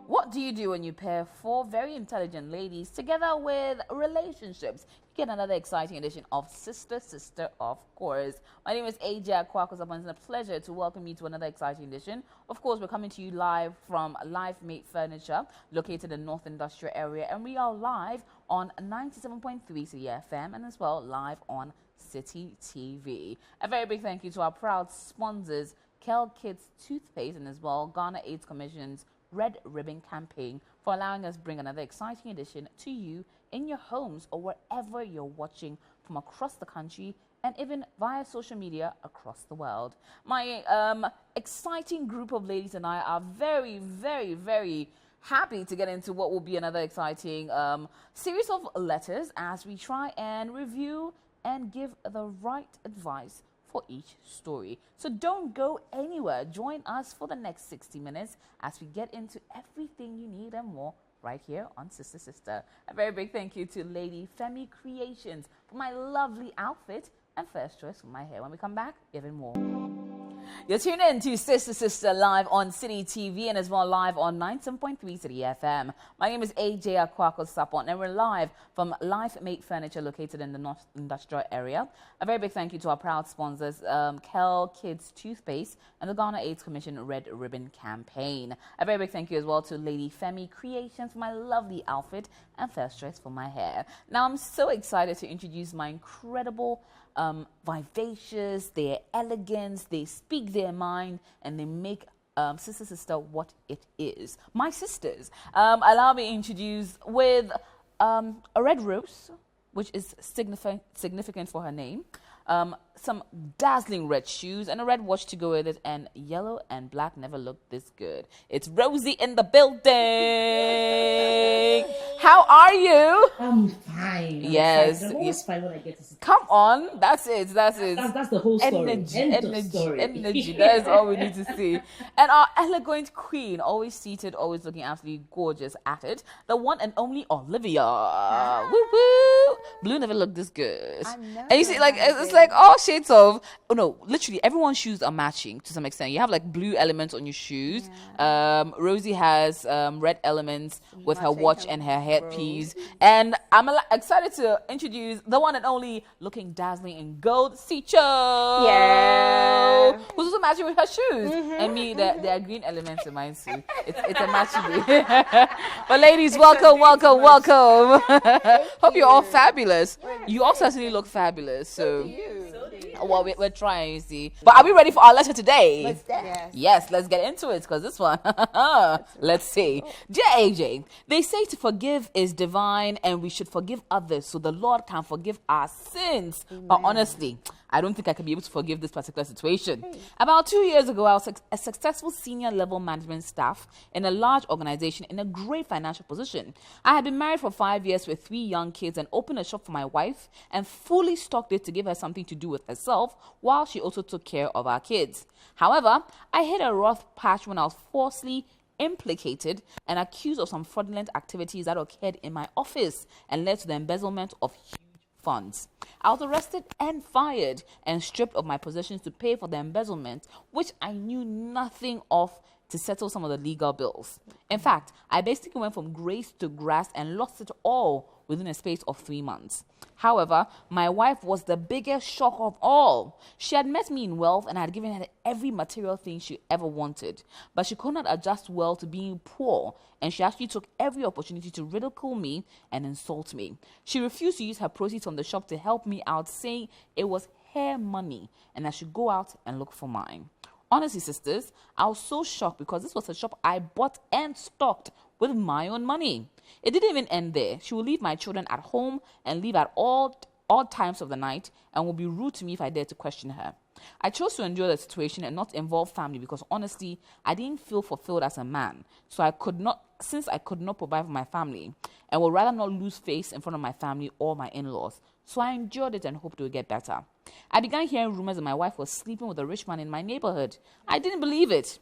What do you do when you pair four very intelligent ladies together with relationships? You get another exciting edition of Sister Sister, of course. My name is AJ Sarpong, and it's a pleasure to welcome you to another exciting edition. Of course, we're coming to you live from Live Mate Furniture, located in North Industrial Area, and we are live on 97.3 Citi FM and as well live on Citi TV. A very big thank you to our proud sponsors, Kel Kids Toothpaste and as well Ghana AIDS Commission's Red Ribbon Campaign, for allowing us to bring another exciting edition to you in your homes or wherever you're watching from across the country and even via social media across the world. My exciting group of ladies and I are very, very, very happy to get into what will be another exciting series of letters as we try and review and give the right advice for each story. So don't go anywhere. Join us for the next 60 minutes as we get into everything you need and more right here on Sister Sister. A very big thank you to Lady Femi Creations for my lovely outfit and first choice for my hair. When we come back, even more. You're tuned in to Sister Sister live on Citi TV and as well live on 97.3 Citi FM. My name is AJ Sarpong and we're live from Live Mate Furniture located in the North Industrial Area. A very big thank you to our proud sponsors, Kel Kids Toothpaste and the Ghana AIDS Commission Red Ribbon Campaign. A very big thank you as well to Lady Femi Creations for my lovely outfit and first choice for my hair. Now I'm so excited to introduce my incredible vivacious, their elegance, they speak their mind, and they make Sister Sister what it is. My sisters, allow me to introduce with a red rose, which is significant for her name, some dazzling red shoes, and a red watch to go with it, and yellow and black never looked this good. It's Rosie in the building. How are you? I'm fine. Yes. I'm always fine when I get to see. Come on. That's it. That's the whole story. Energy. That is all we need to see. And our elegant queen, always seated, always looking absolutely gorgeous at it. The one and only Olivia. Woo woo. Blue never looked this good. I know. And you see, like, it's like all shades of, literally everyone's shoes are matching to some extent. You have like blue elements on your shoes. Yeah. Rosie has red elements with her watch and her headpiece. And I'm excited to introduce the one and only looking dazzling in gold, Sicho. Yeah. Who's also matching with her shoes. And me, there are green elements in mine too. It's a matching. But ladies, welcome. Hope you're all fabulous. You all certainly look fabulous. So well, we're trying, you see. But are we ready for our letter today? Yes, let's get into it, because this one, let's see. Dear AJ, they say to forgive is divine and we should forgive others so the Lord can forgive our sins. Amen. But honestly, I don't think I can be able to forgive this particular situation. About 2 years ago, I was a successful senior level management staff in a large organization in a great financial position. I had been married for 5 years with 3 young kids and opened a shop for my wife and fully stocked it to give her something to do with herself while she also took care of our kids. However, I hit a rough patch when I was falsely implicated and accused of some fraudulent activities that occurred in my office and led to the embezzlement of huge funds. I was arrested and fired and stripped of my possessions to pay for the embezzlement, which I knew nothing of, to settle some of the legal bills. In fact, I basically went from grace to grass and lost it all within a space of 3 months. However, my wife was the biggest shock of all. She had met me in wealth and I had given her every material thing she ever wanted, but she could not adjust well to being poor, and she actually took every opportunity to ridicule me and insult me. She refused to use her proceeds from the shop to help me out, saying it was her money and I should go out and look for mine. Honestly, sisters, I was so shocked because this was a shop I bought and stocked with my own money. It didn't even end there. She would leave my children at home and leave at all times of the night and would be rude to me if I dared to question her. I chose to endure the situation and not involve family because honestly, I didn't feel fulfilled as a man. Since I could not provide for my family and would rather not lose face in front of my family or my in-laws. So I endured it and hoped it would get better. I began hearing rumors that my wife was sleeping with a rich man in my neighborhood. I didn't believe it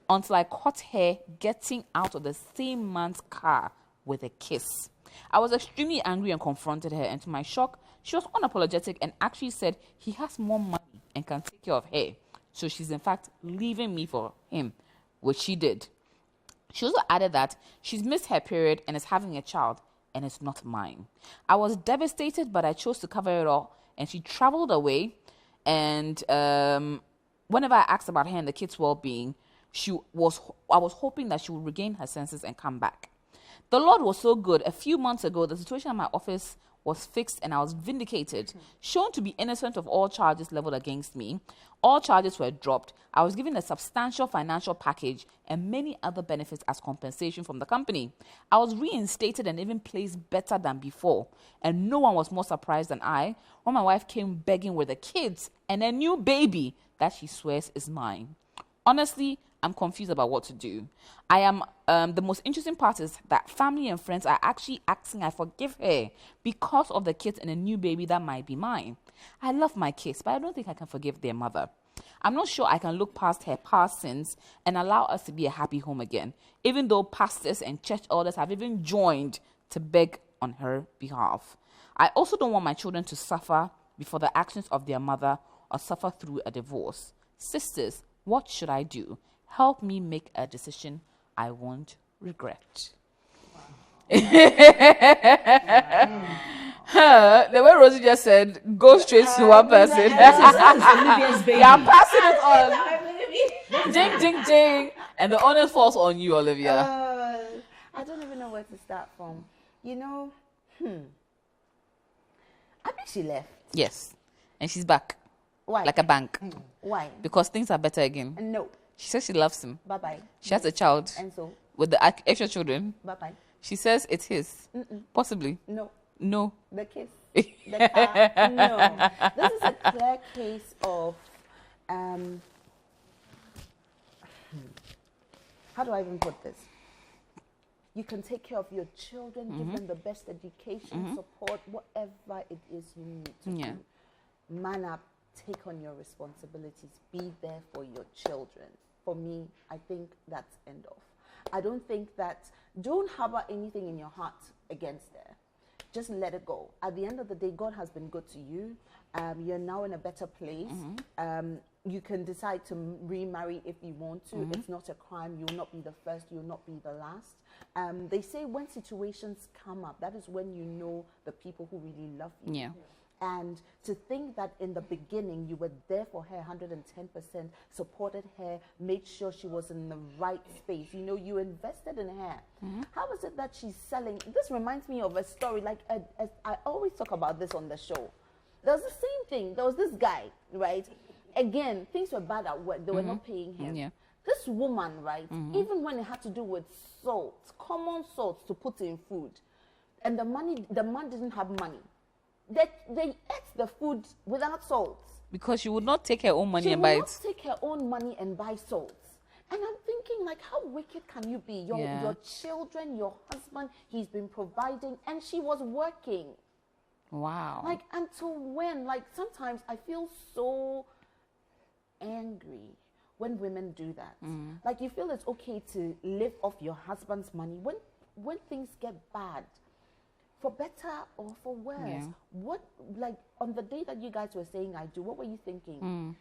until I caught her getting out of the same man's car with a kiss. I was extremely angry and confronted her, and to my shock, she was unapologetic and actually said he has more money and can take care of her. So she's in fact leaving me for him, which she did. She also added that she's missed her period and is having a child, and it's not mine. I was devastated, but I chose to cover it all, and she traveled away. And whenever I asked about her and the kids' well-being, I was hoping that she would regain her senses and come back. The Lord was so good. A few months ago, the situation at my office was fixed and I was vindicated, shown to be innocent of all charges leveled against me. All charges were dropped. I was given a substantial financial package and many other benefits as compensation from the company. I was reinstated and even placed better than before. And no one was more surprised than I when my wife came begging with the kids and a new baby that she swears is mine. Honestly, I'm confused about what to do. I am, the most interesting part is that family and friends are actually asking I forgive her because of the kids and a new baby that might be mine. I love my kids, but I don't think I can forgive their mother. I'm not sure I can look past her past sins and allow us to be a happy home again, even though pastors and church elders have even joined to beg on her behalf. I also don't want my children to suffer before the actions of their mother or suffer through a divorce. Sisters, what should I do? Help me make a decision I won't regret. Wow. The way Rosie just said, go straight to one person. Yeah, I'm passing it on. Ding, ding, ding. And the honor falls on you, Olivia. I don't even know where to start from. You know, I think she left. Yes. And she's back. Why? Like a bank. Why? Because things are better again. No. She says she loves him. Bye-bye. She has a child. And so? With the extra children. Bye-bye. She says it's his. Possibly. No. No. The kiss. The car. No. This is a clear case of, how do I even put this? You can take care of your children, give them the best education, support, whatever it is you need to do. Man up, take on your responsibilities, be there for your children. For me, I think that's end off. I don't think that, don't harbor anything in your heart against her. Just let it go. At the end of the day, God has been good to you. You're now in a better place. You can decide to remarry if you want to. It's not a crime. You will not be the first. You will not be the last. They say when situations come up, that is when you know the people who really love you. Yeah. And to think that in the beginning you were there for her 110%, supported her, made sure she was in the right space. You know, you invested in her. How is it that she's selling? This reminds me of a story, like I always talk about this on the show. There was the same thing. There was this guy, right? Again, things were bad at work. They were not paying him. Yeah. This woman, right, even when it had to do with salt, common salt to put in food, and the man didn't have money. They ate the food without salt. Because she would not take her own money and buy it. She would not take her own money and buy salt. And I'm thinking, like, how wicked can you be? Your children, your husband, he's been providing, and she was working. Wow. Like, until when? Like, sometimes I feel so angry when women do that. Like, you feel it's okay to live off your husband's money when things get bad. For better or for worse. What, like, on the day that you guys were saying I do, what were you thinking?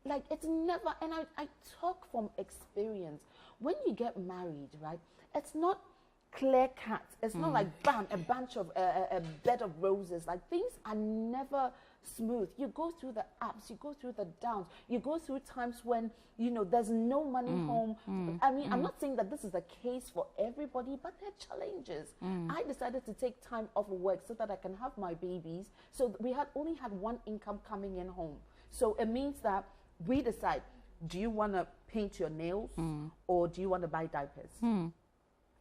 Like, it's never, and I talk from experience. When you get married, right, it's not clear cut. It's not like, bam, a bunch of, a bed of roses. Like, things are never smooth. You go through the ups, you go through the downs, you go through times when, you know, there's no money home. I mean, I'm not saying that this is the case for everybody, but there are challenges. I decided to take time off work so that I can have my babies. So we only had one income coming in home. So it means that we decide, do you want to paint your nails or do you want to buy diapers?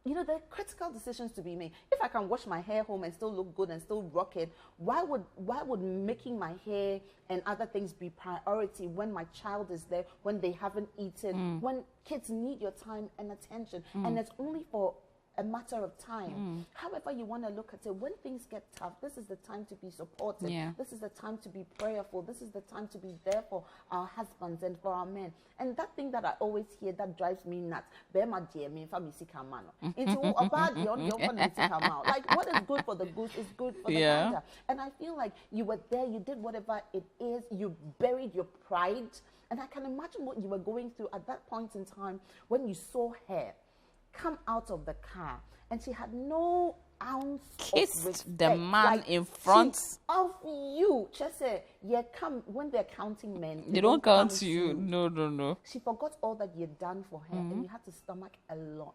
You know, there are critical decisions to be made. If I can wash my hair home and still look good and still rock it, why would making my hair and other things be priority when my child is there, when they haven't eaten, when kids need your time and attention, and it's only for a matter of time. However you want to look at it, when things get tough, this is the time to be supported. This is the time to be prayerful. This is the time to be there for our husbands and for our men. And that thing that I always hear that drives me nuts. Like, what is good for the goose is good for the gander. And I feel like you were there, you did whatever it is, you buried your pride. And I can imagine what you were going through at that point in time when you saw her come out of the car and she had no ounce Kissed of respect, the man in front of you. Just say, yeah, come when they're counting men. They don't count you. No. She forgot all that you'd done for her, and you had to stomach a lot.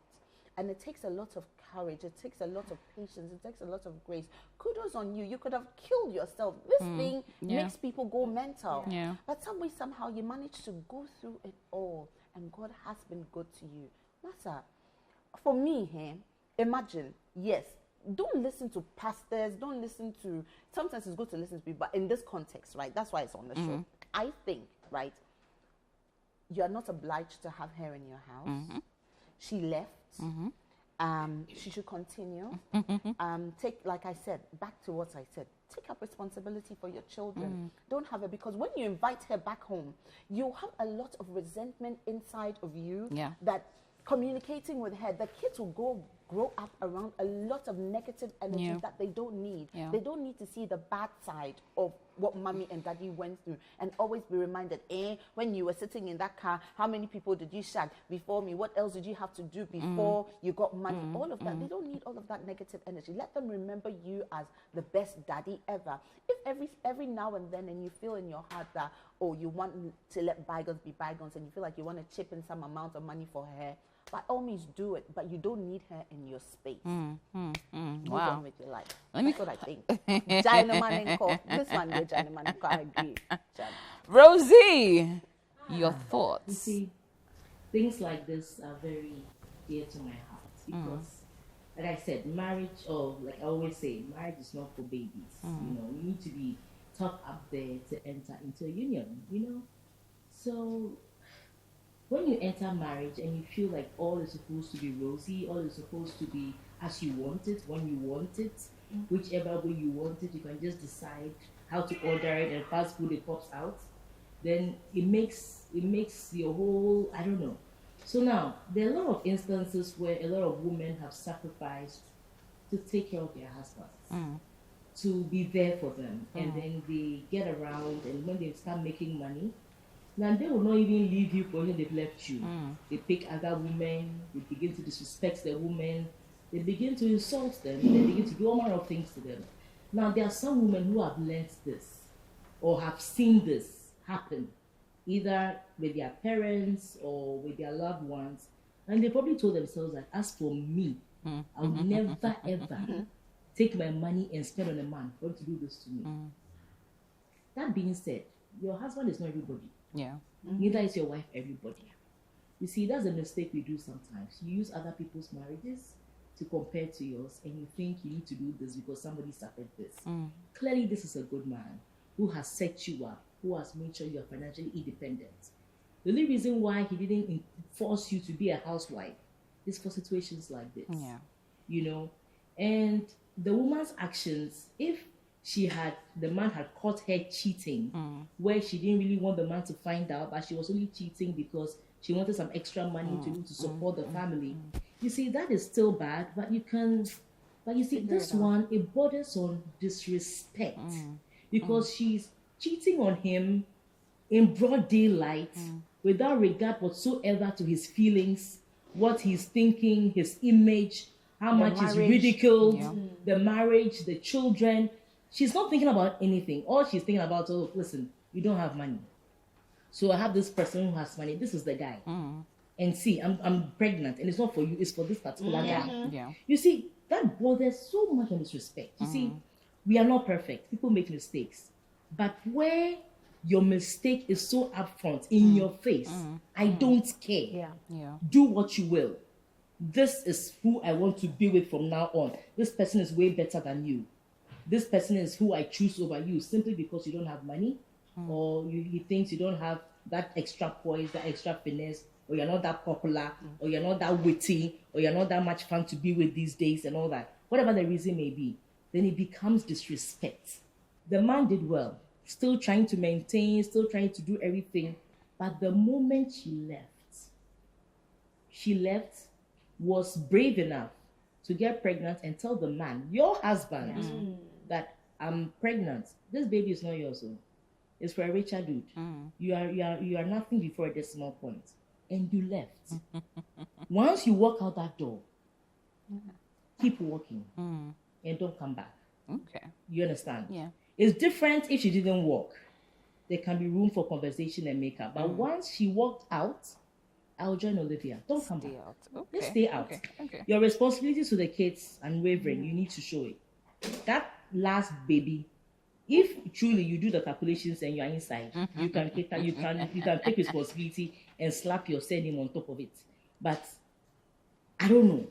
And it takes a lot of courage. It takes a lot of patience. It takes a lot of grace. Kudos on you. You could have killed yourself. This thing makes people go mental. Yeah. But some way, somehow, you managed to go through it all, and God has been good to you. Massa, for me, imagine, yes, don't listen to pastors. Don't listen to. Sometimes it's good to listen to people, but in this context, right? That's why it's on the show. I think, right? You are not obliged to have her in your house. She left. She should continue. Take, like I said, back to what I said. Take up responsibility for your children. Don't have her, because when you invite her back home, you have a lot of resentment inside of you. Yeah. That communicating with her, the kids will grow up around a lot of negative energy that they don't need. They don't need to see the bad side of what mommy and daddy went through, and always be reminded, when you were sitting in that car, how many people did you shag before me? What else did you have to do before you got money? All of that. They don't need all of that negative energy. Let them remember you as the best daddy ever. If every now and then, and you feel in your heart that, you want to let bygones be bygones, and you feel like you want to chip in some amount of money for her, by all means do it, but you don't need her in your space. Move on with your life. That's what I think. This one, I agree. Rosie, your thoughts. You see, things like this are very dear to my heart because, like I said, marriage, or like I always say, marriage is not for babies. You know, you need to be top up there to enter into a union, So when you enter marriage and you feel like all is supposed to be rosy, all is supposed to be as you want it, when you want it, whichever way you want it, you can just decide how to order it and fast food it pops out, then it makes your whole, I don't know. So now, there are a lot of instances where a lot of women have sacrificed to take care of their husbands, to be there for them, and then they get around, and when they start making money, now they will not even leave you for whom they've left you. They pick other women, they begin to disrespect the women, they begin to insult them, they begin to do all manner of things to them. Now there are some women who have learned this, or have seen this happen, either with their parents or with their loved ones, and they probably told themselves that, as for me, I will never ever take my money and spend on a man for him to do this to me. That being said, your husband is not everybody. Yeah. Neither is your wife everybody. You see, that's a mistake we do sometimes. You use other people's marriages to compare to yours, and you think you need to do this because somebody suffered this. Clearly, this is a good man who has set you up, who has made sure you are financially independent. The only reason why he didn't force you to be a housewife is for situations like this. Yeah. And the woman's actions, if the man had caught her cheating, where she didn't really want the man to find out, but she was only cheating because she wanted some extra money to support the family. You see, that is still bad, but you see, this one, it borders on disrespect, because she's cheating on him in broad daylight, without regard whatsoever to his feelings, what he's thinking, his image, how much is ridiculed, the marriage, the children. She's not thinking about anything. All she's thinking about, listen, you don't have money. So I have this person who has money. This is the guy. And see, I'm pregnant, and it's not for you, it's for this particular guy. Yeah. You see, that borders so much on disrespect. You see, we are not perfect. People make mistakes. But where your mistake is so upfront, in your face, I don't care. Do what you will. This is who I want to be with from now on. This person is way better than you. This person is who I choose over you, simply because you don't have money, or he thinks you don't have that extra poise, that extra finesse, or you're not that popular, or you're not that witty, or you're not that much fun to be with these days, and all that. Whatever the reason may be, then it becomes disrespect. The man did well, still trying to maintain, still trying to do everything, but the moment she left, was brave enough to get pregnant and tell the man, your husband, that I'm pregnant. This baby is not yours. It's for a richer dude. You are nothing before a decimal point. and you left. Once you walk out that door, keep walking and don't come back. Okay. You understand? Yeah. It's different if she didn't walk. There can be room for conversation and makeup. But once she walked out, I'll join Olivia. Don't come back. Stay out. Okay. Just stay out. Okay. Your responsibilities to the kids unwavering. You need to show it. That last baby, if truly you do the calculations and you are inside, you can take responsibility and slap your surname on top of it. But I don't know.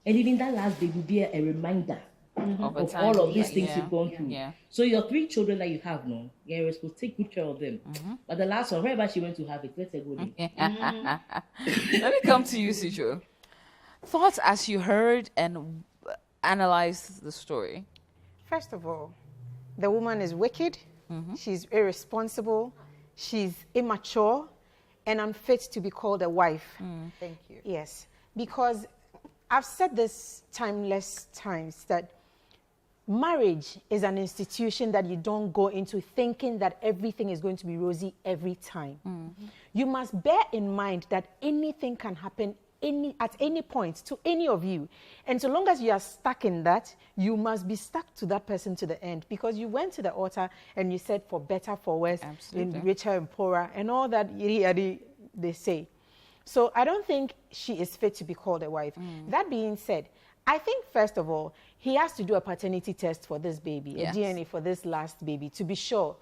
And even that last baby will be a reminder of all of these things you've gone through. Yeah. So your 3 children that you have now, you're supposed to take good care of them. But the last one, wherever she went to have it, let her go there. Let me come to you, Sijo. Thoughts as you heard and analyzed the story. First of all, the woman is wicked. She's irresponsible. She's immature and unfit to be called a wife. Thank you. Yes, because I've said this timeless times that marriage is an institution that you don't go into thinking that everything is going to be rosy every time. You must bear in mind that anything can happen at any point to any of you. And so long as you are stuck in that, you must be stuck to that person to the end, because you went to the altar and you said for better, for worse, in richer and poorer, and all that they say. So I don't think she is fit to be called a wife. That being said, I think, first of all, he has to do a paternity test for this baby, a DNA for this last baby, to be sure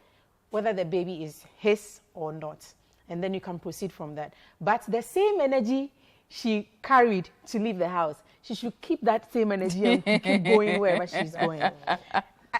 whether the baby is his or not. And then you can proceed from that. But the same energy she carried to leave the house, she should keep that same energy and keep going wherever she's going.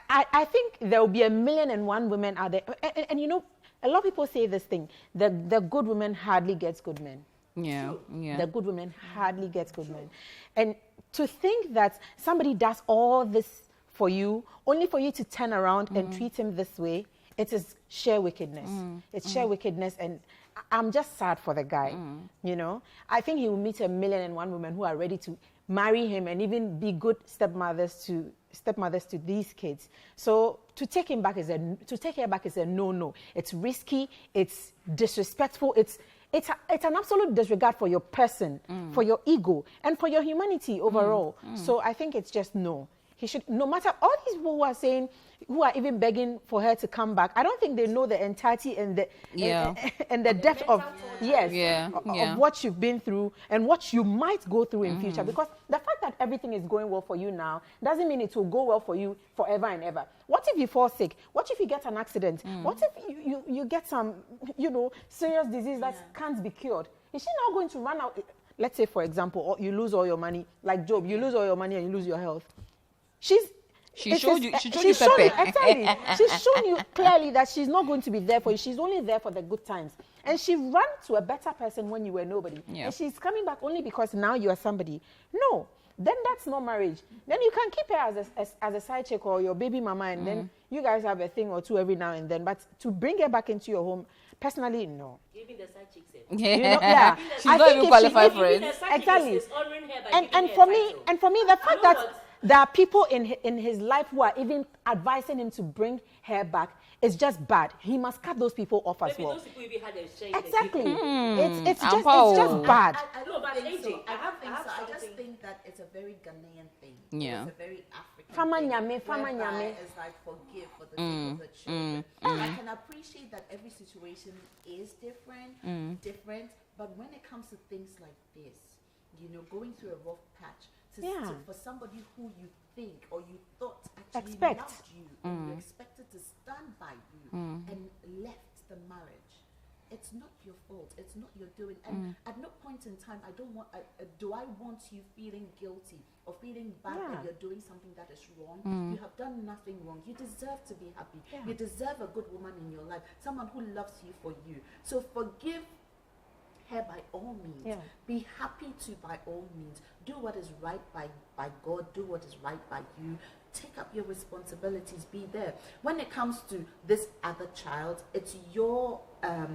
I think there will be 1,000,001 women out there. And you know, a lot of people say this thing, the good woman hardly gets good men. Yeah. The good woman hardly gets good men. And to think that somebody does all this for you, only for you to turn around and treat him this way, it is sheer wickedness. It's sheer wickedness, and I'm just sad for the guy, you know. I think he will meet 1,000,001 women who are ready to marry him and even be good stepmothers to these kids. So to take her back is a no-no. It's risky, it's disrespectful, it's an absolute disregard for your person, for your ego, and for your humanity overall. So I think it's just no. He should, no matter all these people who are saying, who are even begging for her to come back, I don't think they know the entirety and the depth of what you've been through and what you might go through in future. Because the fact that everything is going well for you now doesn't mean it will go well for you forever and ever. What if you fall sick? What if you get an accident? What if you get some, serious disease that can't be cured? Is she now going to run out? Let's say, for example, you lose all your money, like Job, you lose all your money and you lose your health. She showed you exactly. She's shown you clearly that she's not going to be there for you. She's only there for the good times. And she ran to a better person when you were nobody. And she's coming back only because now you are somebody. No, then that's not marriage. Then you can keep her as a side chick or your baby mama, and then you guys have a thing or two every now and then. But to bring her back into your home, personally, no. Even the side chicks. She's not even qualified for it. Exactly. And for me, the fact that there are people in his life who are even advising him to bring her back is just bad. He must cut those people off as well. Those people even had a shame. Exactly. It's just bad. I don't think so. I just think that it's a very Ghanaian thing. Yeah. It's a very African Fama thing. nyame, fama whereby nyame. It's like forgive for the sake of the children. I can appreciate that every situation is different, but when it comes to things like this, going through a rough patch, for somebody who you think or you thought actually loved you and you expected to stand by you and left the marriage, it's not your fault. It's not your doing. And at no point in time do I want you feeling guilty or feeling bad that you're doing something that is wrong. You have done nothing wrong. You deserve to be happy. You deserve a good woman in your life, someone who loves you for you. So forgive her by all means. Be happy to by all means. Do what is right by God. Do what is right by you. Take up your responsibilities. Be there. When it comes to this other child, it's your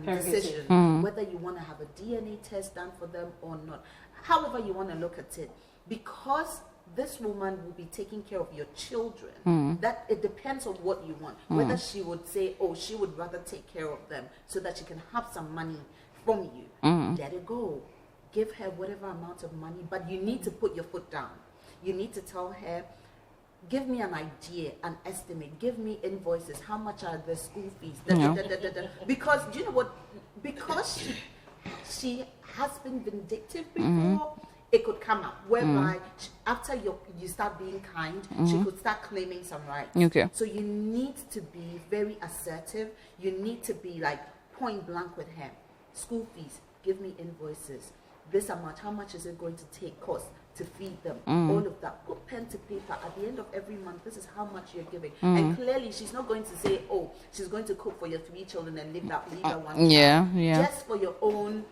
decision whether you want to have a DNA test done for them or not. However you want to look at it. Because this woman will be taking care of your children. That it depends on what you want. Whether she would say, she would rather take care of them so that she can have some money from you, let it go. Give her whatever amount of money, but you need to put your foot down. You need to tell her, give me an idea, an estimate, give me invoices, how much are the school fees, because do you know what, because she has been vindictive before, it could come up whereby after you start being kind, she could start claiming some rights. Okay. So you need to be very assertive. You need to be like point blank with her. School fees, give me invoices. This amount, how much is it going to take cost to feed them? All of that. Put pen to paper. At the end of every month, this is how much you're giving. And clearly, she's not going to say, oh, she's going to cook for your 3 children and leave that one. Yeah, child. yeah. Just for your own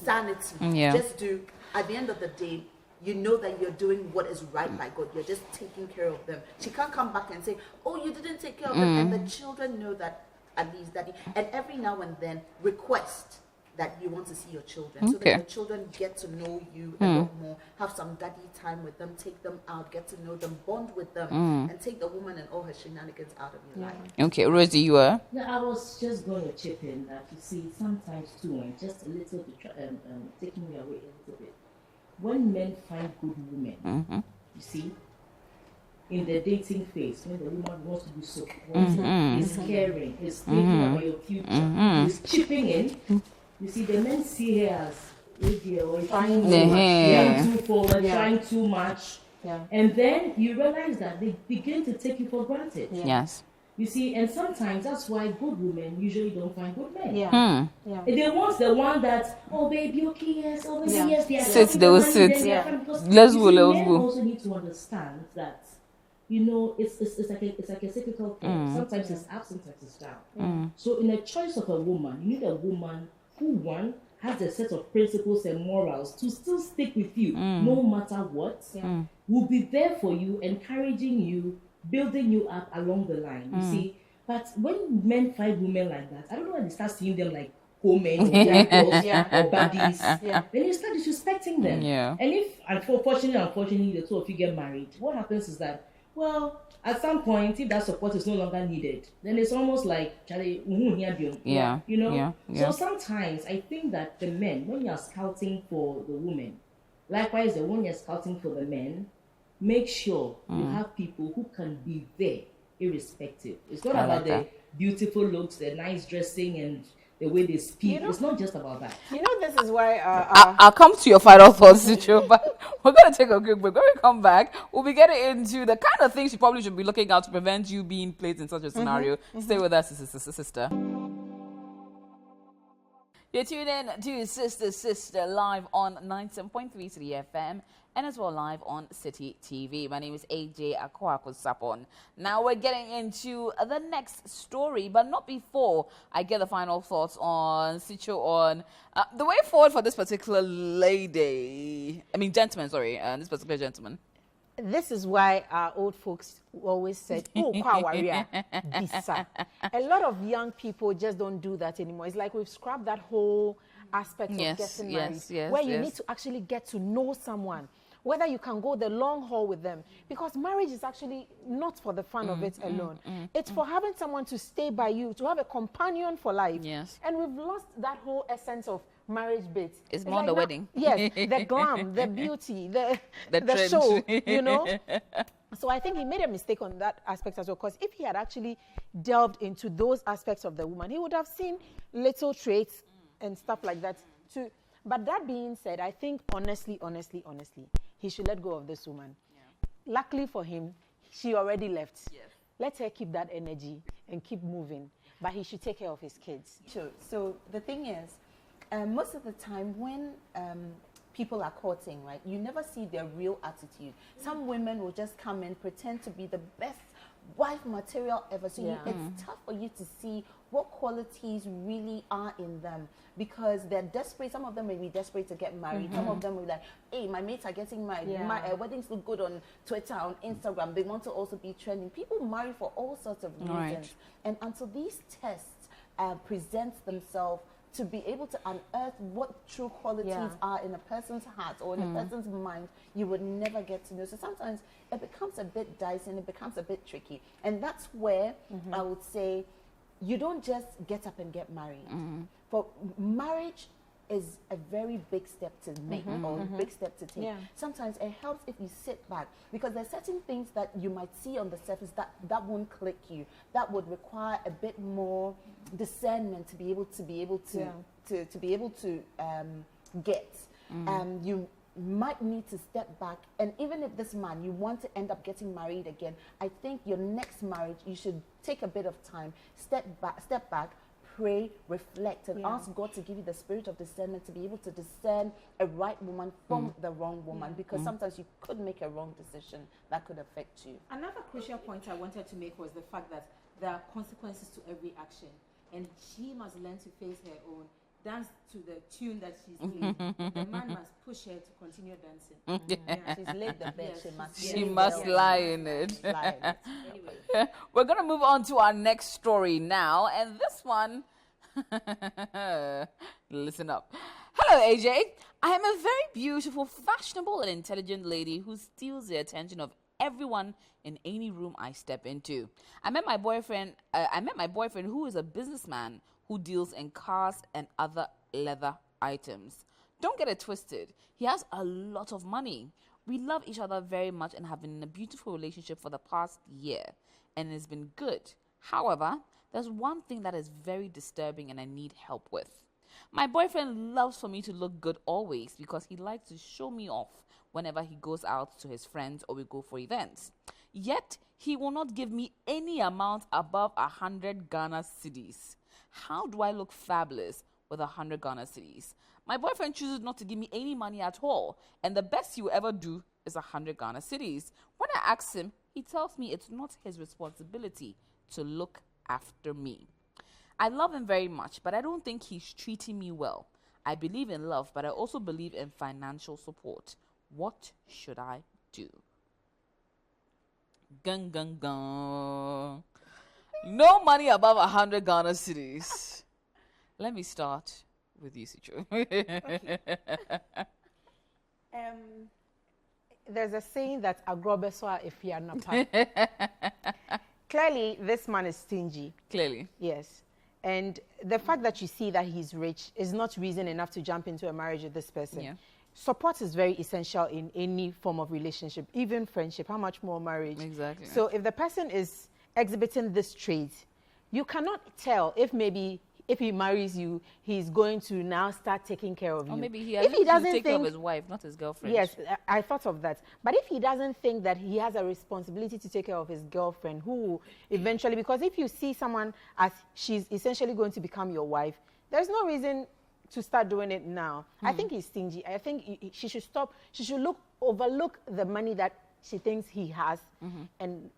sanity. Yeah. Just do. At the end of the day, you know that you're doing what is right by God. You're just taking care of them. She can't come back and say, oh, you didn't take care of them. And the children know that at least daddy. And every now and then, request that you want to see your children. So that your children get to know you a lot more. Have some daddy time with them. Take them out. Get to know them. Bond with them. And take the woman and all her shenanigans out of your life. Okay, Rosie, you are? No, I was just going to chip in that you see sometimes too, and just a little bit, taking me away a little bit. When men find good women, you see, in the dating phase, when the woman wants to be so, is caring, is thinking about your future, is chipping in, you see, the men see her as trying too forward, trying too much. Yeah. And then you realize that they begin to take you for granted. Yes. You see, and sometimes that's why good women usually don't find good men. Yeah. Yeah. They want the one that, oh baby, okay, yes, oh baby, yes, they are Sit, they will sit. Let's go, let's go. Also need to understand that, you know, it's like a cyclical thing. Sometimes it's up, sometimes it's down. So in a choice of a woman, you need a woman who, one, has a set of principles and morals to still stick with you no matter what, will be there for you, encouraging you, building you up along the line, you see. But when men find women like that, I don't know when they start seeing them like co-men or jackals or buddies, then you start disrespecting them. Yeah. And if, unfortunately, the two of you get married, what happens is that, well, at some point, if that support is no longer needed, then it's almost like, you know? So sometimes I think that the men, when you're scouting for the women, likewise, when you're scouting for the men, make sure you have people who can be there irrespective. It's not about the beautiful looks, the nice dressing, and the way they speak. You know, it's not just about that. You know, this is why... I'll come to your final thoughts, Sicho, but we're going to take a quick break. When we come back, we'll be getting into the kind of things you probably should be looking out to prevent you being placed in such a scenario. Stay with us, sister. You're tuned in to Sister live on 97.3 Citi FM and as well live on Citi TV. My name is AJ Sarpong. Now we're getting into the next story, but not before I get the final thoughts on Sicho on the way forward for this particular this particular gentleman. This is why our old folks always said, oh, kwa warrior, bisa. A lot of young people just don't do that anymore. It's like we've scrapped that whole aspect of getting married, where you need to actually get to know someone, whether you can go the long haul with them. Because marriage is actually not for the fun of it alone. It's for having someone to stay by you, to have a companion for life. Yes. And we've lost that whole essence of marriage bit. It's more like the wedding. Yes, the glam, the beauty, the show, you know. So I think he made a mistake on that aspect as well, because if he had actually delved into those aspects of the woman, he would have seen little traits and stuff like that too. But that being said, I think honestly, he should let go of this woman. Yeah. Luckily for him, she already left. Yes. Let her keep that energy and keep moving. But he should take care of his kids. Sure. So the thing is, most of the time when people are courting, right, you never see their real attitude. Some women will just come in, pretend to be the best wife material ever. So it's tough for you to see what qualities really are in them, because they're desperate. Some of them may be desperate to get married. Some of them will be like, hey, my mates are getting married. My weddings look good on Twitter, on Instagram. They want to also be trending. People marry for all sorts of reasons. Right. And until these tests present themselves, to be able to unearth what true qualities are in a person's heart or in a person's mind, you would never get to know. So sometimes it becomes a bit dicey and it becomes a bit tricky. And that's where I would say you don't just get up and get married. for marriage is a very big step to make or a big step to take. Yeah. Sometimes it helps if you sit back, because there's certain things that you might see on the surface that won't click you. That would require a bit more discernment to be able to get. You might need to step back, and even if this man you want to end up getting married again, I think your next marriage you should take a bit of time, step back, pray, reflect, and ask God to give you the spirit of discernment to be able to discern a right woman from the wrong woman, because sometimes you could make a wrong decision that could affect you. Another crucial point I wanted to make was the fact that there are consequences to every action, and she must learn to face her own, dance to the tune that she's playing. The man must push her to continue dancing. She's laid the bed. Yes, She must lie in it. We're going to move on to our next story now. And this one, listen up. Hello, AJ. I am a very beautiful, fashionable, and intelligent lady who steals the attention of everyone in any room I step into. I met my boyfriend who is a businessman who deals in cars and other leather items. Don't get it twisted. He has a lot of money. We love each other very much and have been in a beautiful relationship for the past year, and it's been good. However, there's one thing that is very disturbing and I need help with. My boyfriend loves for me to look good always because he likes to show me off whenever he goes out to his friends or we go for events. Yet, he will not give me any amount above 100 Ghana cedis. How do I look fabulous with 100 Ghana cedis? My boyfriend chooses not to give me any money at all, and the best he will ever do is 100 Ghana cedis. When I ask him, he tells me it's not his responsibility to look after me. I love him very much, but I don't think he's treating me well. I believe in love, but I also believe in financial support. What should I do? Gun, gun, gun. No money above 100 Ghana cedis. Let me start with you, Sicho. There's a saying that agrobeswa if you are not. Clearly, this man is stingy. Clearly. Yes. And the fact that you see that he's rich is not reason enough to jump into a marriage with this person. Yeah. Support is very essential in any form of relationship, even friendship, how much more marriage. Exactly. So if the person is exhibiting this trait, you cannot tell if maybe if he marries you, he's going to now start taking care of you. Or maybe he if he doesn't take care of think, his wife, not his girlfriend. yes, I thought of that. But if he doesn't think that he has a responsibility to take care of his girlfriend, who eventually, because if you see someone as she's essentially going to become your wife, there's no reason to start doing it now. I think he's stingy. I think she should stop. She should overlook the money that she thinks he has and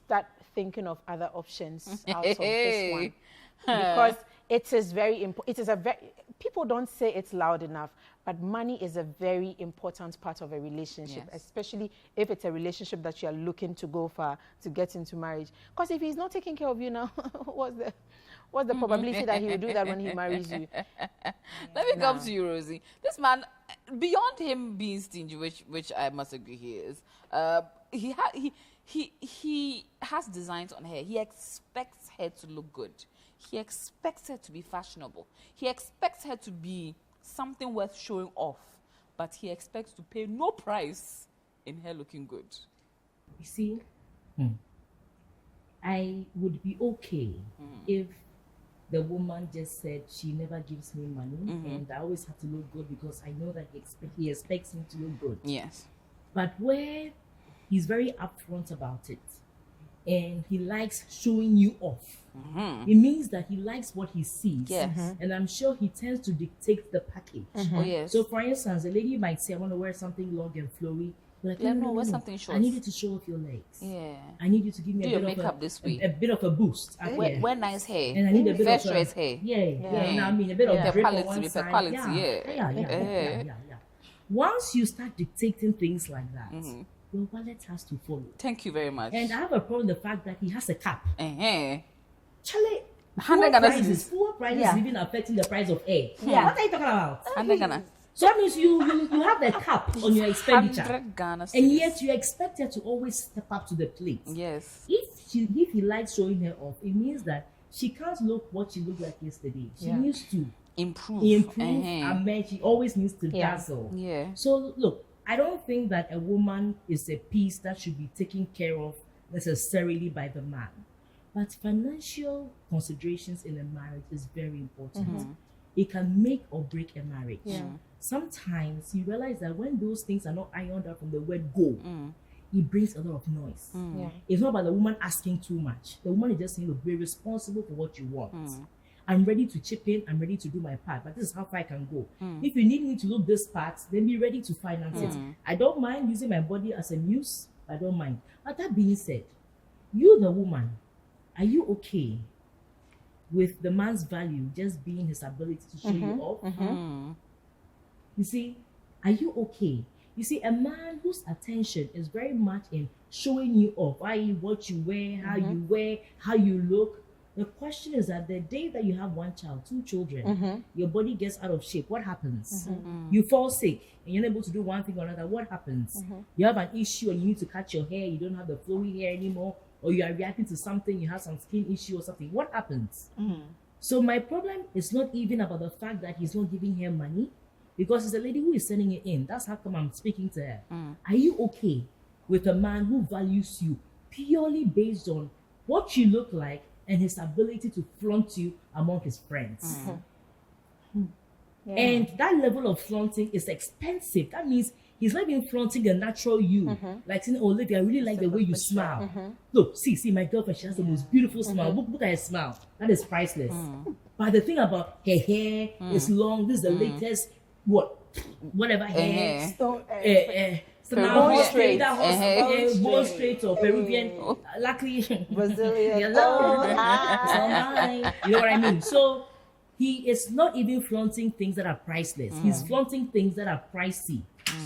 start thinking of other options out of this one. Because it is very important. It is people don't say it's loud enough, but money is a very important part of a relationship, especially if it's a relationship that you are looking to go for, to get into marriage. Because if he's not taking care of you now, what's the probability that he will do that when he marries you? Let me come to you, Rosie. This man, beyond him being stingy, which I must agree he is, he has designs on her. He expects her to look good. He expects her to be fashionable. He expects her to be something worth showing off. But he expects to pay no price in her looking good. You see, I would be okay if the woman just said she never gives me money and I always have to look good because I know that he expects me to look good. Yes. But where he's very upfront about it and he likes showing you off, it means that he likes what he sees. Yes. And I'm sure he tends to dictate the package. Oh, yes. So, for instance, a lady might say, I want to wear something long and flowy. Like, Let me wear something short. I need you to show off your legs. Yeah. I need you to give me Do a your bit makeup of this week. a bit of a boost. Wear nice hair. And I need a bit Fresh of dress hair. Yeah. Now, I mean, a bit of drip on quality, one with side. quality, Yeah. Once you start dictating things like that, your wallet has to follow. Thank you very much. And I have a problem with the fact that he has a cap. Charlie, 100 Ghana cedis. Poor prices is even affecting the price of air. Yeah. What are you talking about? 100 Ghana. So that means you have a cap on your expenditure. 100 Ghana cedis. And yet you expect her to always step up to the plate. Yes. If he likes showing her off, it means that she can't look what she looked like yesterday. She Yeah. needs to Improve. and then she always needs to Yeah. dazzle. Yeah. So look, I don't think that a woman is a piece that should be taken care of necessarily by the man. But financial considerations in a marriage is very important. It can make or break a marriage. Sometimes you realize that when those things are not ironed out from the word go, it brings a lot of noise. Yeah. It's not about the woman asking too much. The woman is just saying, look, be responsible for what you want. I'm ready to chip in, I'm ready to do my part, but this is how far I can go. If you need me to look this part, then be ready to finance it. I don't mind using my body as a muse, I don't mind. But that being said, you, the woman, are you okay with the man's value just being his ability to show you off? You see, are you okay? You see, a man whose attention is very much in showing you off, i.e., what you wear, how you look. The question is that the day that you have one child, 2 children, your body gets out of shape. What happens? You fall sick and you're not able to do one thing or another. What happens? You have an issue and you need to cut your hair. You don't have the flowy hair anymore, or you are reacting to something. You have some skin issue or something. What happens? So my problem is not even about the fact that he's not giving her money, because it's a lady who is sending it in. That's how come I'm speaking to her. Are you okay with a man who values you purely based on what you look like and his ability to flaunt you among his friends? And that level of flaunting is expensive. That means he's not even flaunting a natural you. Like saying, oh, Olivia, I really like the way you smile. Look, see, my girlfriend, she has the most beautiful smile. Look at her smile. That is priceless. But the thing about her hair is long. This is the latest, whatever hair. So now Bone straight, straight. bone straight or Peruvian, luckily Brazilian. yellow. It's all mine. You know what I mean? So he is not even flaunting things that are priceless. He's flaunting things that are pricey.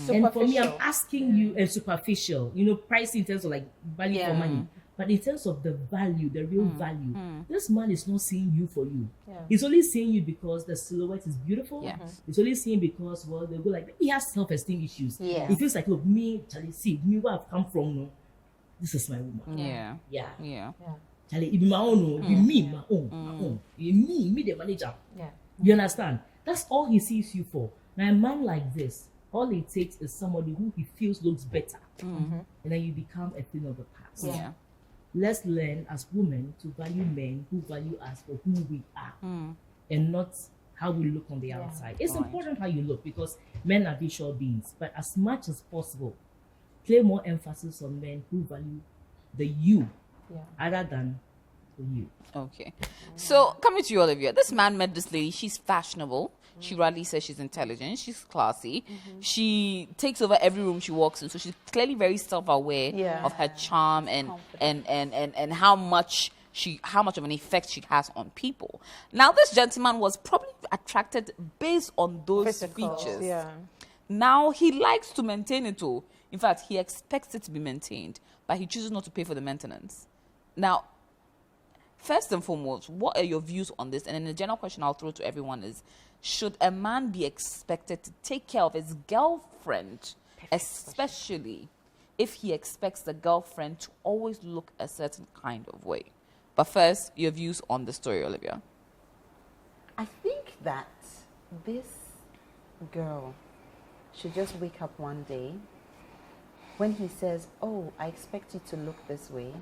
And for me, I'm asking you, and superficial, pricey in terms of like value for money. But in terms of the value, the real value, this man is not seeing you for you. He's only seeing you because the silhouette is beautiful. He's only seeing because, well, they go like, he has self-esteem issues. He feels like, look, me, Charlie, see, me where I've come from, no, this is my woman. Charlie, it be my own, it be me, my own. It be me, the manager. You understand? That's all he sees you for. Now, a man like this, all it takes is somebody who he feels looks better. And then you become a thing of the past. Let's learn as women to value men who value us for who we are and not how we look on the outside. It's important how you look because men are visual beings, but as much as possible, play more emphasis on men who value the you other than the you. Okay. So, coming to you, Olivia, this man met this lady. She's fashionable. She rightly says she's intelligent. She's classy. She takes over every room she walks in. So she's clearly very self-aware of her charm and how much of an effect she has on people. Now, this gentleman was probably attracted based on those features. Now, he likes to maintain it all. In fact, he expects it to be maintained, but he chooses not to pay for the maintenance. Now, first and foremost, what are your views on this? And then the general question I'll throw to everyone is, should a man be expected to take care of his girlfriend, especially if he expects the girlfriend to always look a certain kind of way? But first, your views on the story, Olivia. I think that this girl should just wake up one day when he says, oh, I expect you to look this way.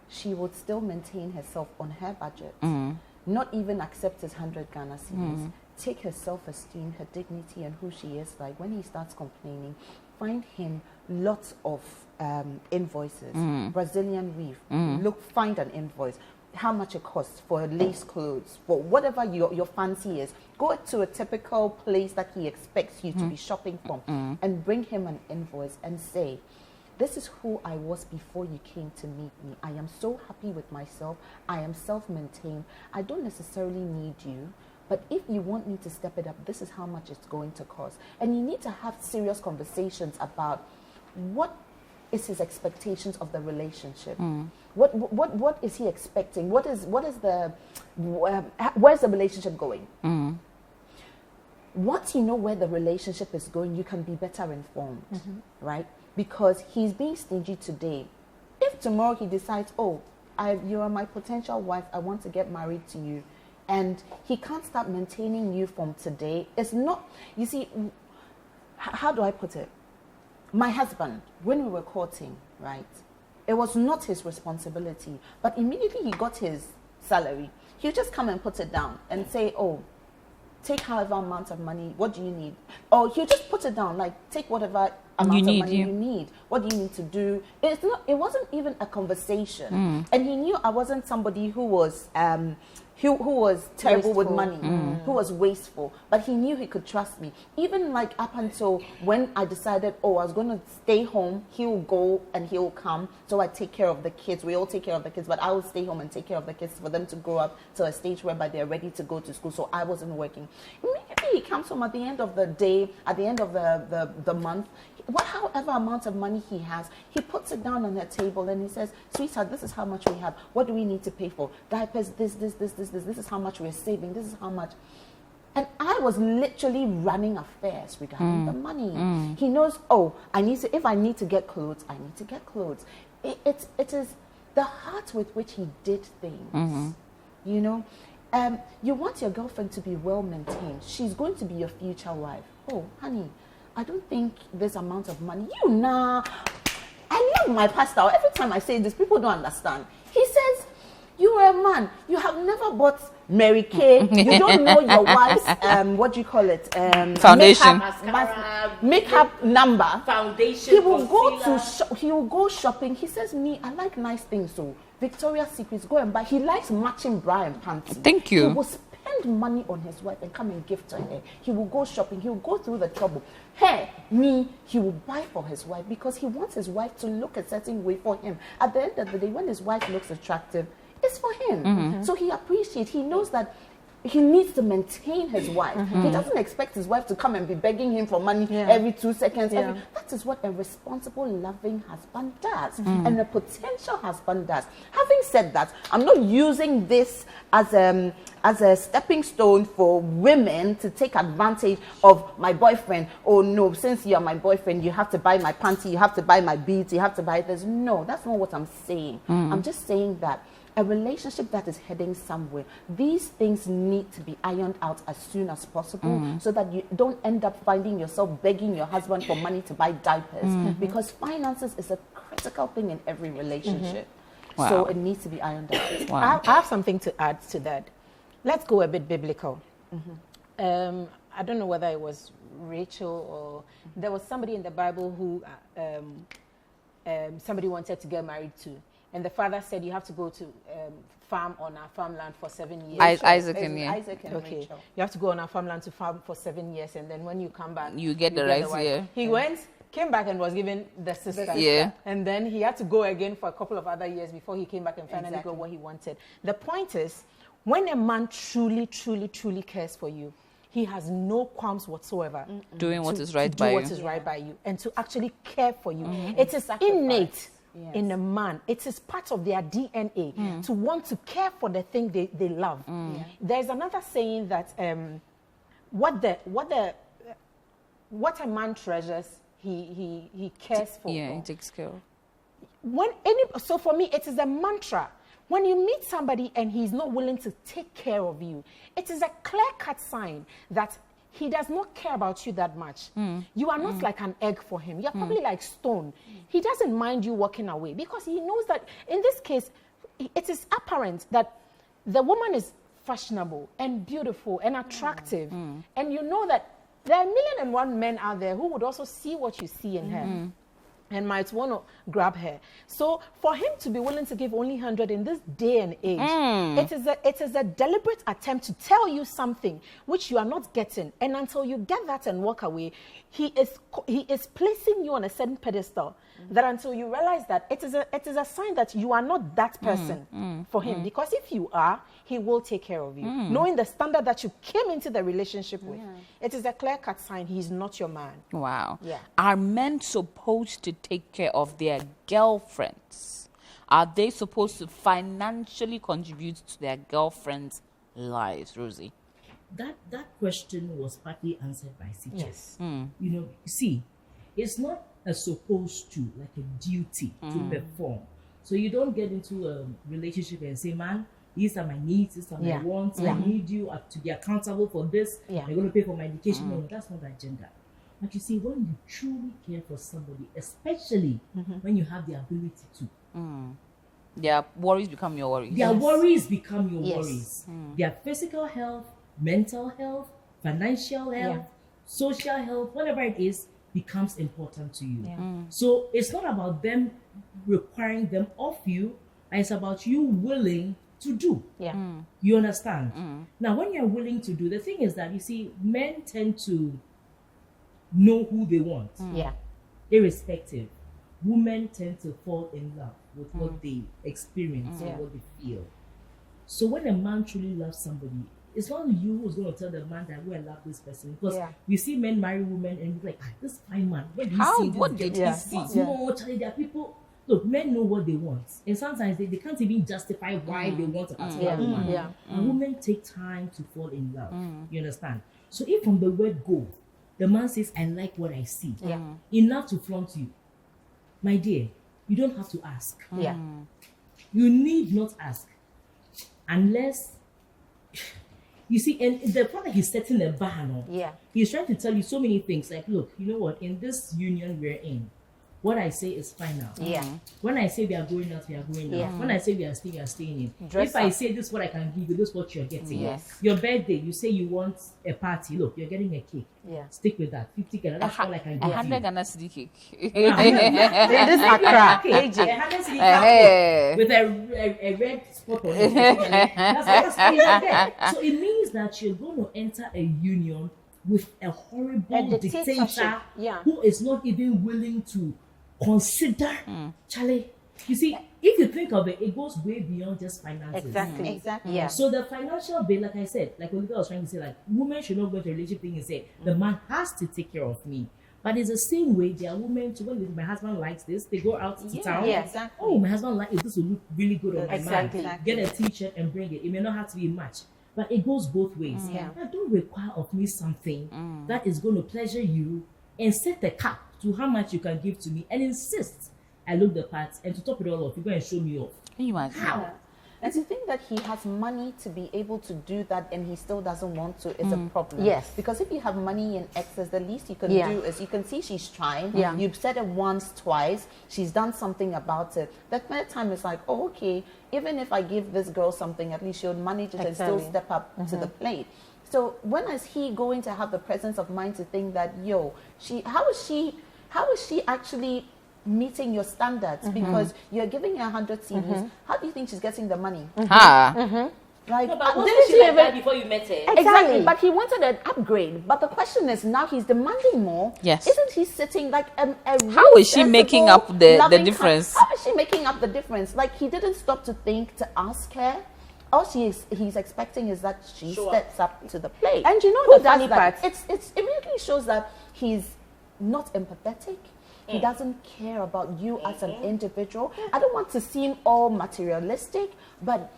She would still maintain herself on her budget, not even accept his 100 Ghana cedis, take her self-esteem, her dignity, and who she is. Like when he starts complaining, find him lots of invoices, Brazilian weave. Find an invoice, how much it costs for lace clothes, for whatever your fancy is. Go to a typical place that he expects you to be shopping from, and bring him an invoice and say, this is who I was before you came to meet me. I am so happy with myself. I am self-maintained. I don't necessarily need you. But if you want me to step it up, this is how much it's going to cost. And you need to have serious conversations about what is his expectations of the relationship. What is he expecting? Where's the relationship going? Once you know where the relationship is going, you can be better informed, right? Because he's being stingy today. If tomorrow he decides, oh, you are my potential wife. I want to get married to you. And he can't start maintaining you from today. It's not, you see, how do I put it? My husband, when we were courting, right, it was not his responsibility. But immediately he got his salary, he'll just come and put it down and say, oh, take however amount of money, what do you need? Or he'll just put it down, like, take whatever amount of money you need. What do you need to do? It wasn't even a conversation. And he knew I wasn't somebody who was who was terrible with money, who was wasteful, but he knew he could trust me. Even like up until when I decided, oh, I was going to stay home, he'll go and he'll come, so I take care of the kids. We all take care of the kids, but I will stay home and take care of the kids for them to grow up to a stage whereby they're ready to go to school, so I wasn't working. Immediately he comes home at the end of the day, at the end of the month, however amount of money he has, he puts it down on the table and he says, sweetheart, this is how much we have. What do we need to pay for? Diapers, this. This is how much we're saving. This is how much. And I was literally running affairs regarding the money. He knows, oh, if I need to get clothes, I need to get clothes. It is the heart with which he did things. You know? You want your girlfriend to be well maintained. She's going to be your future wife. Oh, honey, I don't think this amount of money. I love my pastor. Every time I say this, people don't understand. He says, you are a man. You have never bought Mary Kay. You don't know your wife's, what do you call it? Foundation. Makeup number. Foundation. He will he will go shopping. He says, me, I like nice things. So Victoria's Secrets, go and buy. He likes matching bra and panty. Thank you. He will spend money on his wife and come and gift to her. He will go shopping. He will go through the trouble. He will buy for his wife because he wants his wife to look a certain way for him. At the end of the day, when his wife looks attractive, it's for him. So he appreciates. He knows that he needs to maintain his wife. He doesn't expect his wife to come and be begging him for money every 2 seconds. That is what a responsible, loving husband does, and a potential husband does. Having said that, I'm not using this as a stepping stone for women to take advantage of my boyfriend. Oh no, since you are my boyfriend, you have to buy my panty, you have to buy my beads, you have to buy this. No, that's not what I'm saying. I'm just saying that a relationship that is heading somewhere, these things need to be ironed out as soon as possible so that you don't end up finding yourself begging your husband for money to buy diapers, because finances is a critical thing in every relationship. Wow. So it needs to be ironed out. Wow. I have something to add to that. Let's go a bit biblical. I don't know whether it was Rachel or there was somebody in the Bible who somebody wanted to get married to. And the father said, you have to go to farm on our farmland for 7 years. Isaac and Okay. Rachel. You have to go on our farmland to farm for 7 years. And then when you come back, You get the rights, wife. He came back and was given the sister. Yeah. And then he had to go again for a couple of other years before he came back and finally got what he wanted. The point is, when a man truly, truly, truly cares for you, he has no qualms whatsoever Doing what is right by you. do what is right by you and to actually care for you. It is innate in a man. It is part of their DNA to want to care for the thing they love. There's another saying that what a man treasures, he cares for. Yeah, he takes care of. So for me, it is a mantra. When you meet somebody and he's not willing to take care of you, it is a clear-cut sign that he does not care about you that much. You are not like an egg for him. You're probably like stone. He doesn't mind you walking away because he knows that in this case, it is apparent that the woman is fashionable and beautiful and attractive. And you know that there are 1,000,001 men out there who would also see what you see in her and might want to grab her. So for him to be willing to give only 100 in this day and age, it is a deliberate attempt to tell you something which you are not getting. And until you get that and walk away, he is placing you on a certain pedestal that until you realize that it is a sign that you are not that person for him. Because if you are, he will take care of you. Knowing the standard that you came into the relationship with, it is a clear-cut sign he's not your man. Wow. Yeah. Are men supposed to take care of their girlfriends? Are they supposed to financially contribute to their girlfriends' lives, Rosie? That question was partly answered by CJ. Yes. You know, see, it's not a supposed to, like a duty to perform. So you don't get into a relationship and say, man, these are my needs, these are my wants, I need you to be accountable for this, you're going to pay for my education. No, that's not the agenda. But you see, when you truly care for somebody, especially when you have the ability to, their worries become your worries. Their worries become your worries. Their physical health, mental health, financial health, social health, whatever it is, becomes important to you. So it's not about them requiring them of you, it's about you willing to do. You understand? Now, when you're willing to do, the thing is that, you see, men tend to know who they want. Irrespective. Women tend to fall in love with what they experience or what they feel. So when a man truly loves somebody, it's not you who's going to tell the man that, I love this person. Because we see men marry women and we're like, this fine man, where did he see this? What did he see? No, Charlie, there are people. Look, men know what they want. And sometimes they can't even justify why they want a particular woman. And women take time to fall in love. You understand? So if from the word go, the man says, I like what I see, enough to flaunt you, my dear, you don't have to ask. You need not ask. Unless, you see, and the fact that he's setting a bar, he's trying to tell you so many things. Like, look, you know what? In this union we're in, what I say is final. When I say we are going out, we are going out. When I say we are staying in. If I say this is what I can give you, this is what you're getting. Your birthday, you say you want a party. Look, you're getting a cake. Stick with that. 50 Ghana. That's all I can give you. 100 Ghana cedi cake. This Accra. AJ. 100 cedi cake with a red spot on it. That's all there. So it means that you're going to enter a union with a horrible dictator who is not even willing to consider. Charlie, you see, if you think of it, it goes way beyond just finances. Exactly. So the financial bill, like I said, like Olivia was trying to say, like, women should not go into a relationship thing and say, the man has to take care of me. But it's the same way there are women too, when my husband likes this, they go out to town. Oh, my husband likes it, this will look really good on my man. Get a t-shirt and bring it. It may not have to be much. But it goes both ways. I don't require of me something that is going to pleasure you, and set the cap to how much you can give to me, and insist I look the part, and to top it all off, you're going to show me off. Can you imagine? How? And to think that he has money to be able to do that and he still doesn't want to is a problem. Yes. Because if you have money in excess, the least you can do is you can see she's trying. You've said it once, twice. She's done something about it. The third time it's like, oh, okay, even if I give this girl something, at least she'll manage it and still step up to the plate. So when is he going to have the presence of mind to think that, how is she actually meeting your standards? Because you're giving her 100 CDs. How do you think she's getting the money? Like, no, but wasn't she like that before you met her? Exactly. But he wanted an upgrade. But the question is, now he's demanding more. Yes. Isn't he sitting like a how is she making up the difference? How is she making up the difference? Like, he didn't stop to think, to ask her. All he's expecting is that she steps up to the plate. And you know the funny part? It immediately shows that he's not empathetic. He doesn't care about you as an individual. I don't want to seem all materialistic, but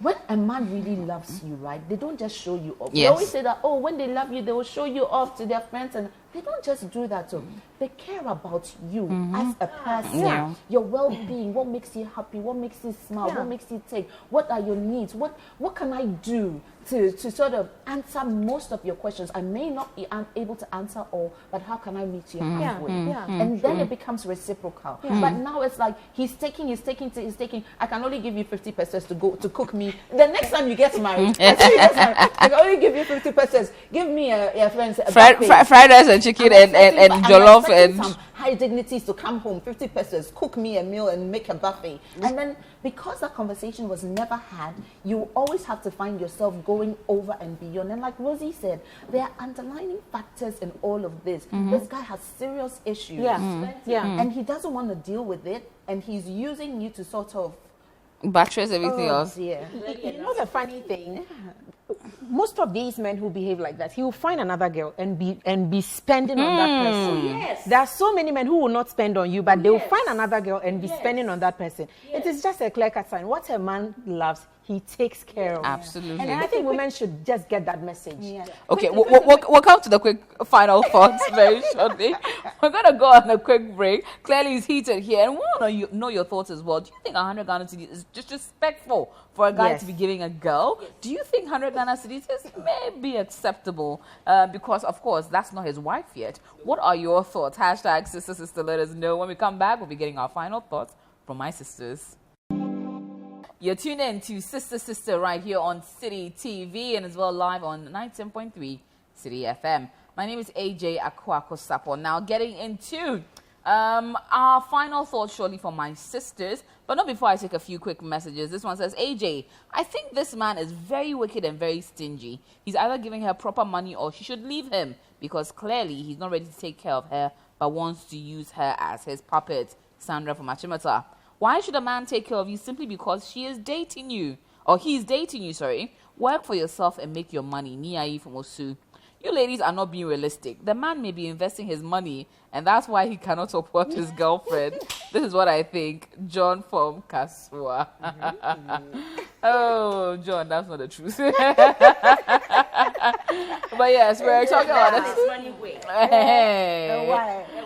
when a man really loves you, right, they don't just show you off. They always say that, oh, when they love you, they will show you off to their friends, and they don't just do that. So they care about you as a person, your well-being, what makes you happy, what makes you smile, what makes you take, what are your needs, what can I do to sort of answer most of your questions. I may not be able to answer all, but how can I meet you halfway? And then it becomes reciprocal. But now it's like he's taking. I can only give you 50 pesos to cook me. The next time you get married, I can only give you 50 pesos. Give me a friend's fried rice and chicken and jollof and some high dignities to come home. 50 pesos, cook me a meal and make a buffet. And then because that conversation was never had, you always have to find yourself going over and beyond. And like Rosie said, there are underlying factors in all of this. This guy has serious issues. And he doesn't want to deal with it. And he's using you to sort of buttress everything else. You know the funny thing? most of these men who behave like that, he will find another girl and be spending on that person. Yes. There are so many men who will not spend on you, but they will find another girl and be spending on that person. It is just a clear-cut sign. What a man loves, he takes care of. Absolutely. And I think women should just get that message. Yeah. Okay, we'll come to the quick final thoughts very shortly. We're going to go on a quick break. Clearly, it's heated here. And we want to know your thoughts as well. Do you think 100 Ghana cedis is disrespectful for a guy to be giving a girl? Do you think 100 Ghana cedis is maybe acceptable? Because, of course, that's not his wife yet. What are your thoughts? Hashtag sister, let us know. When we come back, we'll be getting our final thoughts from my sisters. You're tuned in to Sister right here on Citi TV and as well live on 97.3 Citi FM. My name is AJ Sarpong. Now getting into our final thoughts shortly for my sisters, but not before I take a few quick messages. This one says, AJ, I think this man is very wicked and very stingy. He's either giving her proper money or she should leave him because clearly he's not ready to take care of her but wants to use her as his puppet. Sandra from Achimota. Why should a man take care of you simply because she is dating you? Or he's dating you, sorry. Work for yourself and make your money. Niai from Osu. You ladies are not being realistic. The man may be investing his money, and that's why he cannot support his girlfriend. This is what I think. John from Kasua. Oh, John, that's not the truth. But yes, we're talking about it. Money way. Hey.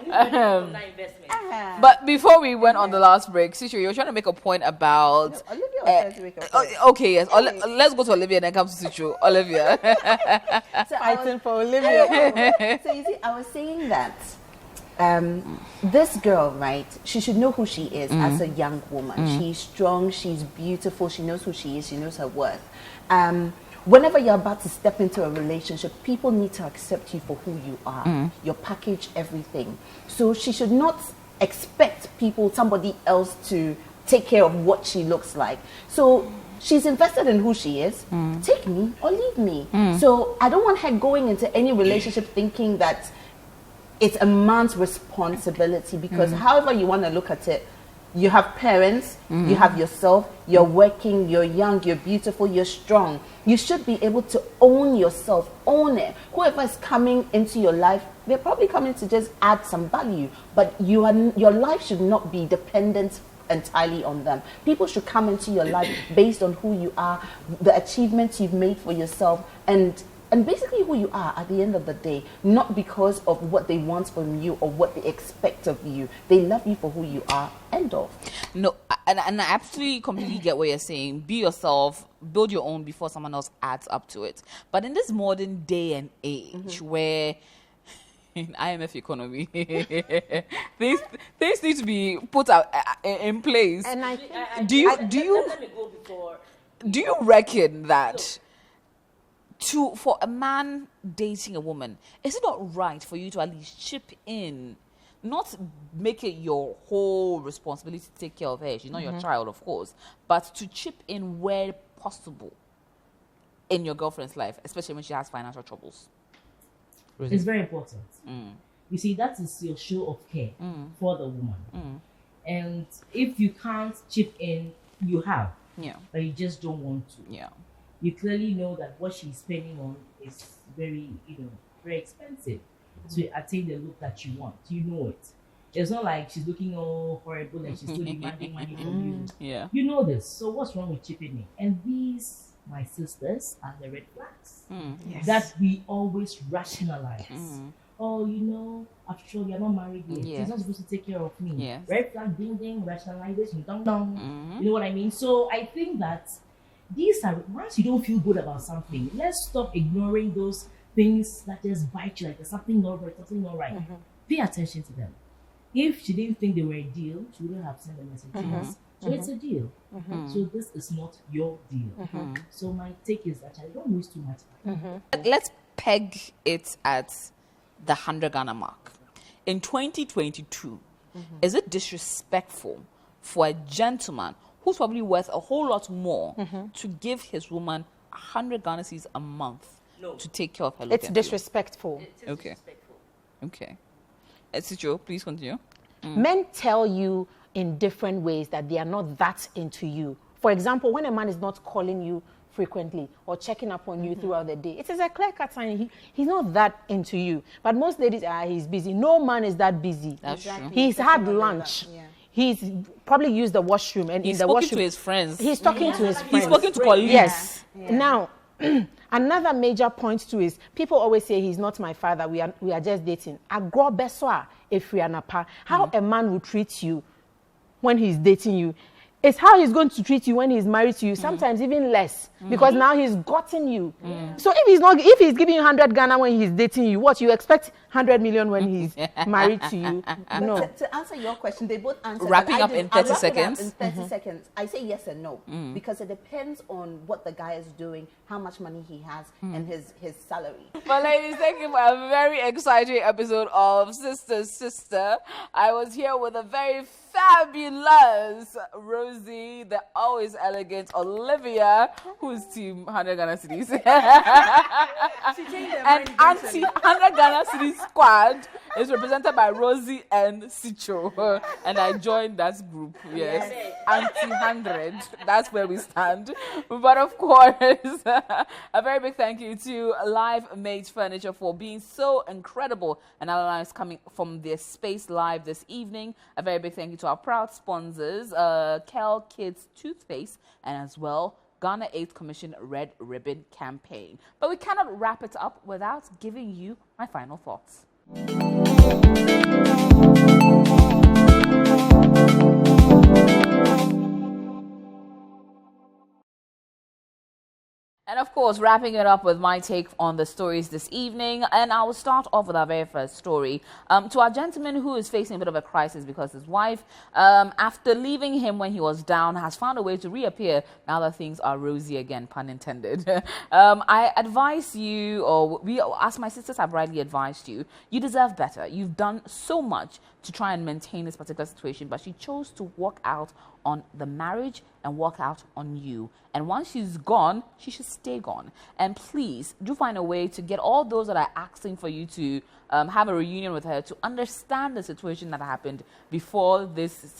Investment. But before we went on the last break, Cici, you were trying to make a point about... Olivia was trying to make a point. Okay, yes. Let's go to Olivia and then come to Cici. Olivia. Fighting for Olivia. So you see, I was saying that this girl, right, she should know who she is as a young woman. She's strong, she's beautiful, she knows who she is, she knows her worth. Whenever you're about to step into a relationship, people need to accept you for who you are, your package, everything. So she should not expect somebody else to take care of what she looks like. So she's invested in who she is. Take me or leave me. So I don't want her going into any relationship thinking that it's a man's responsibility because however you want to look at it, you have parents, you have yourself, you're working, you're young, you're beautiful, you're strong. You should be able to own yourself, own it. Whoever is coming into your life, they're probably coming to just add some value, but your life should not be dependent entirely on them. People should come into your life based on who you are, the achievements you've made for yourself, and basically who you are at the end of the day, not because of what they want from you or what they expect of you. They love you for who you are, end of. No, and I absolutely completely get what you're saying. Be yourself, build your own before someone else adds up to it. But in this modern day and age where in IMF economy, things need to be put out in place. And I think, do you Let me go before. do you reckon that for a man dating a woman, is it not right for you to at least chip in, not make it your whole responsibility to take care of her? She's not your child, of course, but to chip in where possible in your girlfriend's life, especially when she has financial troubles? It's very important. You see, that is your show of care for the woman. And if you can't chip in, you have, but you just don't want to. Yeah. You clearly know that what she's spending on is very, very expensive to attain the look that you want. You know it. It's not like she's looking all horrible and she's still demanding money from you. Yeah. You know this. So what's wrong with chipping in? And these, my sisters, are the red flags that we always rationalize. Oh, after all, you're not married yet. Yeah. She's not supposed to take care of me. Yes. Red flag, ding ding, rationalization, dong dong. You know what I mean? So I think that these are, once you don't feel good about something, let's stop ignoring those things that just bite you, like there's something not right, something not right. Pay attention to them. If she didn't think they were a deal, she wouldn't have sent a message to us. So it's a deal. So this is not your deal. So my take is that I don't waste too much time. Let's peg it at the 100 Ghana mark. In 2022, is it disrespectful for a gentleman who's probably worth a whole lot more to give his woman 100 Ghana cedis a month to take care of her? it's disrespectful. Okay. Sicho, please continue. Men tell you in different ways that they are not that into you. For example, when a man is not calling you frequently or checking up on you throughout the day. It is a clear-cut sign he's not that into you. But most ladies he's busy. No man is that busy. That's true. He's had lunch. Yeah. He's probably used the washroom, and he's in the spoken washroom to his friends. He's talking to his friends. He's spoken to colleagues. Yes. Yeah. Now, another major point too is people always say he's not my father. We are just dating. Agro beswa if we are napa. How a man will treat you when he's dating you. It's how he's going to treat you when he's married to you, sometimes even less, because now he's gotten you. So if he's giving you 100 Ghana when he's dating you, what you expect 100 million when he's married to you? No. To answer your question, they both answer. Wrapping up in 30 seconds. In 30 seconds, I say yes and no because it depends on what the guy is doing, how much money he has, and his salary. But ladies, thank you for a very exciting episode of Sister. I was here with a very fabulous Rosie, the always elegant Olivia, who's team 100 Ghana Cities. And anti 100 Ghana Cities squad is represented by Rosie and Sicho. And I joined that group, yes. Anti 100. That's where we stand. But of course, a very big thank you to Live Made Furniture for being so incredible and allowing us coming from their space live this evening. A very big thank you to our proud sponsors, Kel Kids Toothpaste, and as well Ghana 8th Commission Red Ribbon Campaign. But we cannot wrap it up without giving you my final thoughts. And of course, wrapping it up with my take on the stories this evening. And I will start off with our very first story. To our gentleman who is facing a bit of a crisis because his wife, after leaving him when he was down, has found a way to reappear now that things are rosy again, pun intended. I advise you, or we, as my sisters have rightly advised you, you deserve better. You've done so much to try and maintain this particular situation, but she chose to walk out on the marriage and walk out on you. And once she's gone, she should stay gone. And please do find a way to get all those that are asking for you to have a reunion with her to understand the situation that happened before this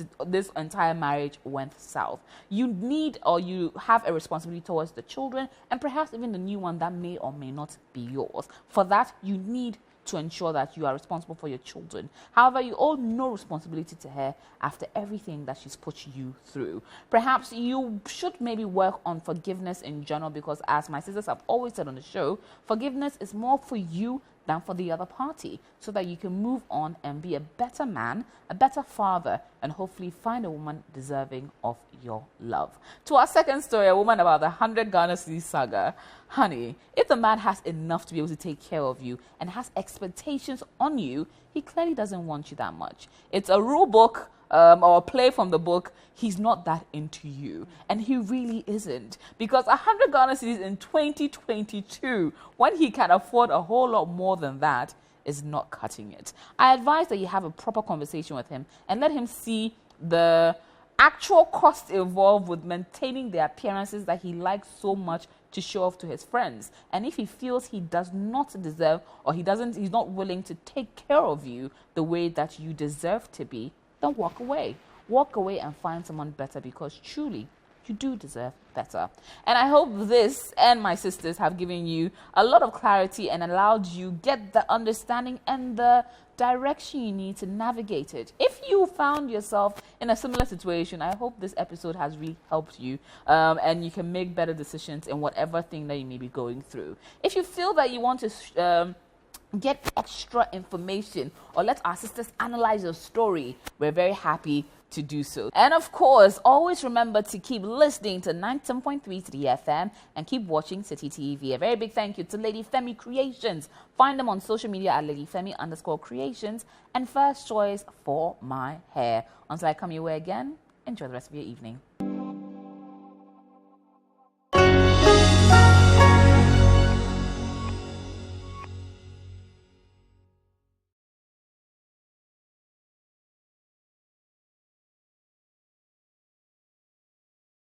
entire marriage went south. You need, or you have a responsibility towards the children and perhaps even the new one that may or may not be yours. For that, you need to ensure that you are responsible for your children. However, you owe no responsibility to her after everything that she's put you through. Perhaps you should maybe work on forgiveness in general, because as my sisters have always said on the show, forgiveness is more for you than for the other party, so that you can move on and be a better man, a better father, and hopefully find a woman deserving of your love. To our second story, a woman about the 100 Ghana City saga. Honey, if the man has enough to be able to take care of you and has expectations on you, he clearly doesn't want you that much. It's a rule book or a play from the book. He's not that into you, and he really isn't, because 100 Ghana Cedis in 2022, when he can afford a whole lot more than that, is not cutting it. I advise that you have a proper conversation with him and let him see the actual cost involved with maintaining the appearances that he likes so much to show off to his friends. And if he feels he does not deserve, or he's not willing to take care of you the way that you deserve to be, then walk away. Walk away and find someone better, because truly, you do deserve better. And I hope this and my sisters have given you a lot of clarity and allowed you get the understanding and the direction you need to navigate it. If you found yourself in a similar situation, I hope this episode has really helped you, and you can make better decisions in whatever thing that you may be going through. If you feel that you want to get extra information or let our sisters analyze your story, we're very happy to do so. And of course, always remember to keep listening to 97.3 Citi FM and keep watching Citi TV. A very big thank you to Lady Femi Creations. Find them on social media at LadyFemi_Creations and First Choice for my hair. Until I come your way again, enjoy the rest of your evening.